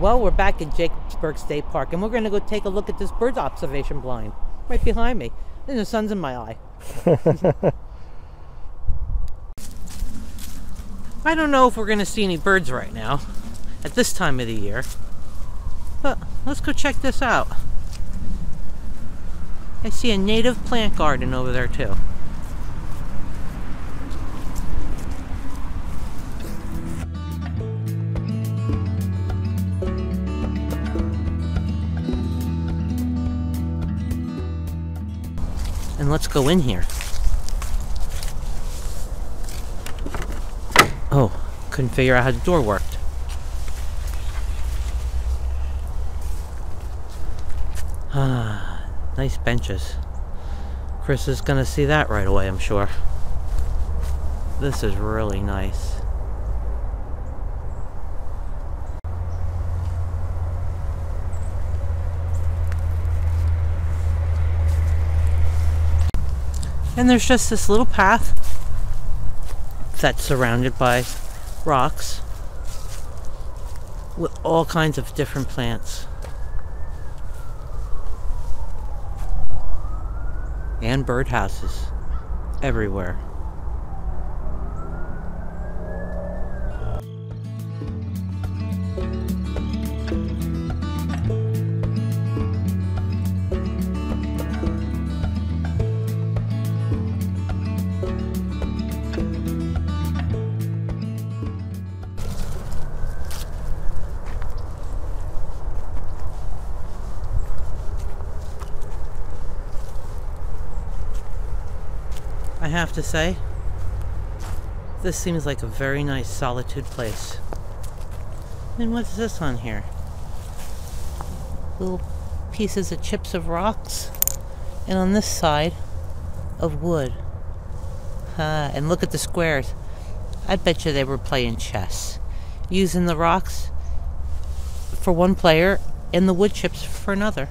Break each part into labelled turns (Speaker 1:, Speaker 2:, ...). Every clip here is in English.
Speaker 1: Well, we're back at Jacobsburg State Park, and we're going to go take a look at this bird observation blind right behind me. And the sun's in my eye. I don't know if we're going to see any birds right now at this time of the year, but let's go check this out. I see a native plant garden over there too. And let's go in here. Oh, couldn't figure out how the door worked. Ah, nice benches. Chris is gonna see that right away, I'm sure. This is really nice. And there's just this little path that's surrounded by rocks with all kinds of different plants. And birdhouses everywhere. I have to say, this seems like a very nice solitude place. And what's this on here? Little pieces of chips of rocks, and on this side of wood. And look at the squares. I bet you they were playing chess, using the rocks for one player and the wood chips for another.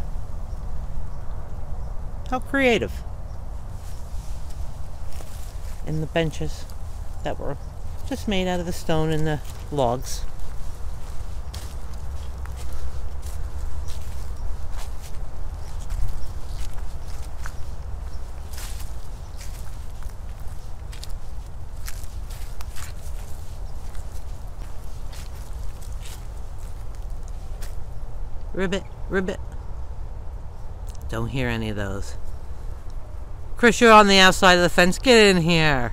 Speaker 1: How creative. And the benches that were just made out of the stone and the logs. Ribbit, ribbit. Don't hear any of those. Chris, you're on the outside of the fence. Get in here.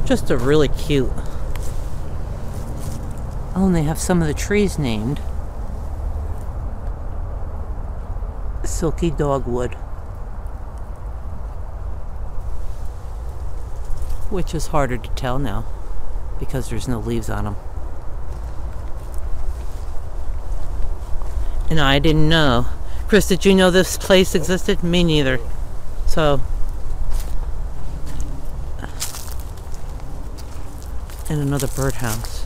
Speaker 1: Just a really cute. Oh, and they have some of the trees named Silky Dogwood, which is harder to tell now because there's no leaves on them. And I didn't know. Chris, did you know this place existed? Me neither. So, and another birdhouse.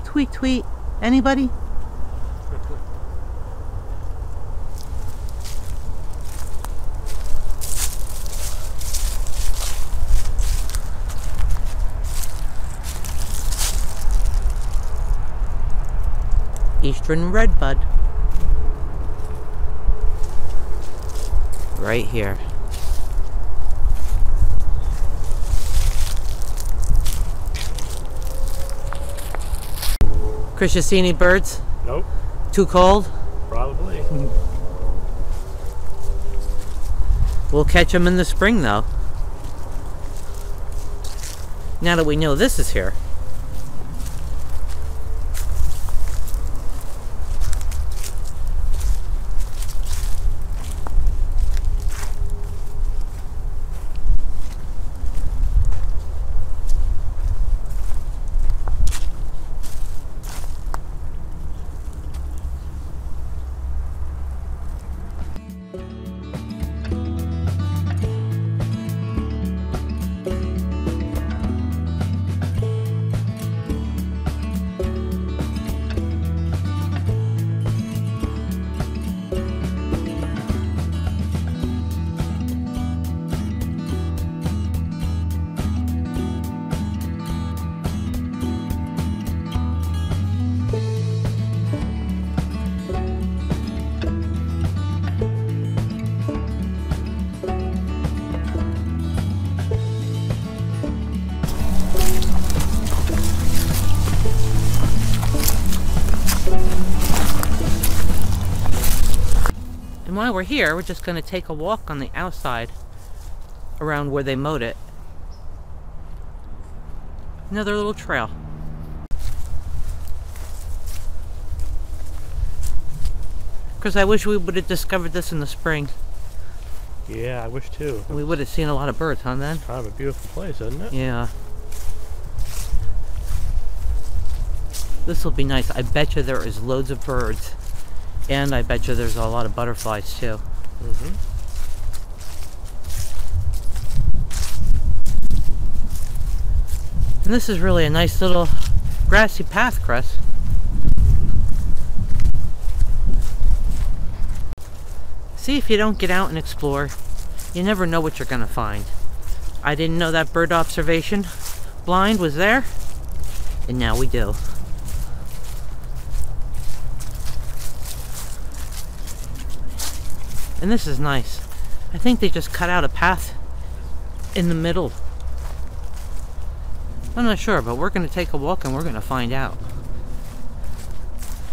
Speaker 1: Tweet, tweet. Anybody? Eastern redbud. Right here. Chris, you see any birds?
Speaker 2: Nope.
Speaker 1: Too cold?
Speaker 2: Probably.
Speaker 1: We'll catch them in the spring, though. Now that we know this is here. while we're here, we're just going to take a walk on the outside around where they mowed it. Another little trail. Because I wish we would have discovered this in the spring.
Speaker 2: Yeah, I wish too.
Speaker 1: We would have seen a lot of birds, huh, then?
Speaker 2: Kind of a beautiful place, isn't it?
Speaker 1: Yeah. This will be nice. I bet you there is loads of birds. And I bet you there's a lot of butterflies, too.
Speaker 2: Mm-hmm.
Speaker 1: And this is really a nice little grassy path, Chris. See, if you don't get out and explore, you never know what you're going to find. I didn't know that bird observation blind was there, and now we do. And this is nice. I think they just cut out a path in the middle. I'm not sure, but we're going to take a walk and we're going to find out.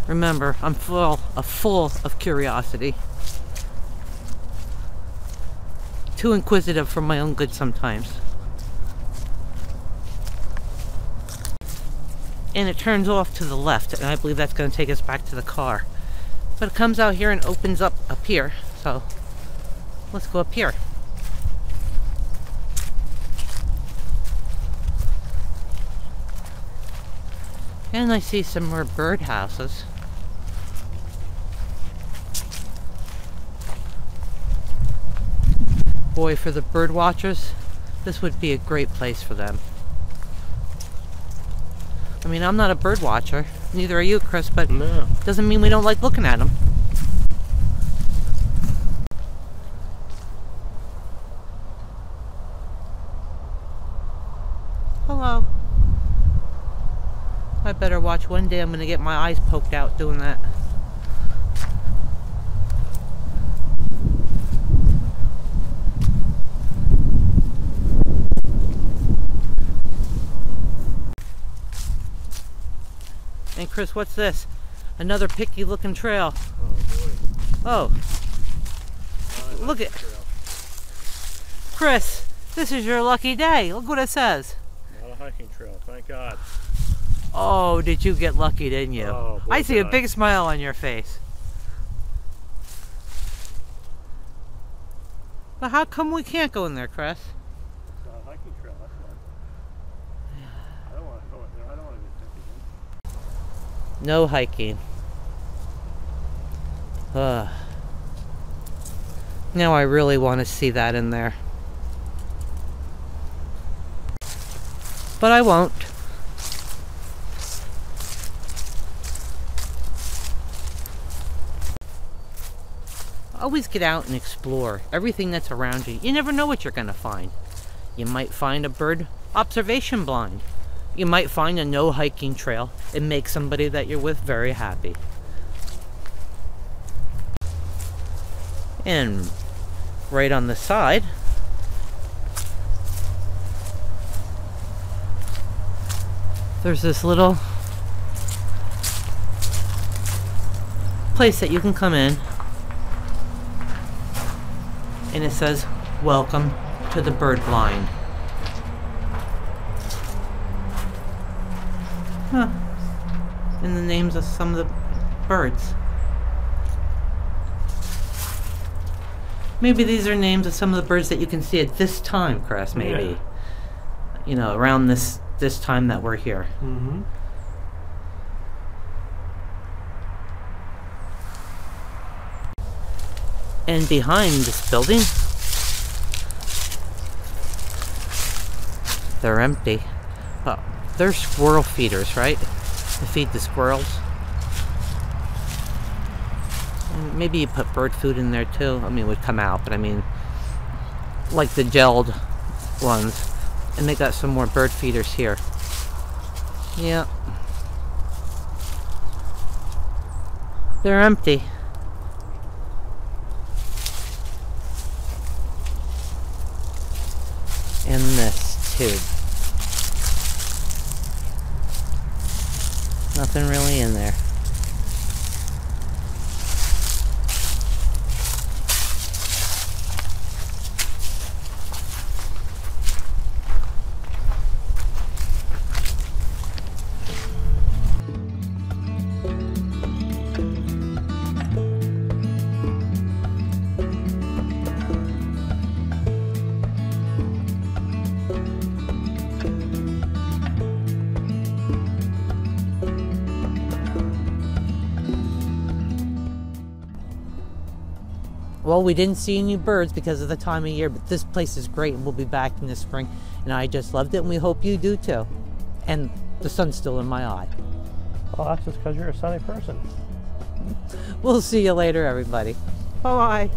Speaker 1: Remember, I'm full of curiosity. Too inquisitive for my own good sometimes. And it turns off to the left, and I believe that's going to take us back to the car. But it comes out here and opens up here, so let's go up here. And I see some more bird houses. Boy, for the bird watchers, this would be a great place for them. I mean, I'm not a bird watcher, neither are you, Chris, but
Speaker 2: no.
Speaker 1: Doesn't mean we don't like looking at them. Hello. I better watch. One day I'm going to get my eyes poked out doing that. And Chris, what's this? Another picky looking trail.
Speaker 2: Oh boy.
Speaker 1: Oh. Look at Chris, this is your lucky day. Look what it says.
Speaker 2: Not a hiking trail, thank God.
Speaker 1: Oh, did you get lucky, didn't you?
Speaker 2: Oh, boy,
Speaker 1: I see a
Speaker 2: did I.
Speaker 1: big smile on your face. But how come we can't go in there, Chris?
Speaker 2: It's not a hiking trail, that's why. I don't want to go in there. I don't want to get sick again.
Speaker 1: No hiking. Now I really want to see that in there. But I won't. Always get out and explore everything that's around you. You never know what you're going to find. You might find a bird observation blind. You might find a no hiking trail and make somebody that you're with very happy. And right on the side, there's this little place that you can come in, and it says, "Welcome to the bird blind." Huh. And the names of some of the birds. Maybe these are names of some of the birds that you can see at this time, Chris, maybe.
Speaker 2: Yeah.
Speaker 1: You know, around this time that we're here.
Speaker 2: Mm-hmm.
Speaker 1: And behind this building, they're empty. Oh, they're squirrel feeders, right? To feed the squirrels. And maybe you put bird food in there too. I mean, it would come out, but I mean, like the gelled ones. And they got some more bird feeders here. Yeah. They're empty. And this too. Nothing really in there. Well, we didn't see any birds because of the time of year, but this place is great, and we'll be back in the spring. And I just loved it, and we hope you do too. And the sun's still in my eye.
Speaker 2: Well, that's just because you're a sunny person.
Speaker 1: We'll see you later, everybody. Bye-bye.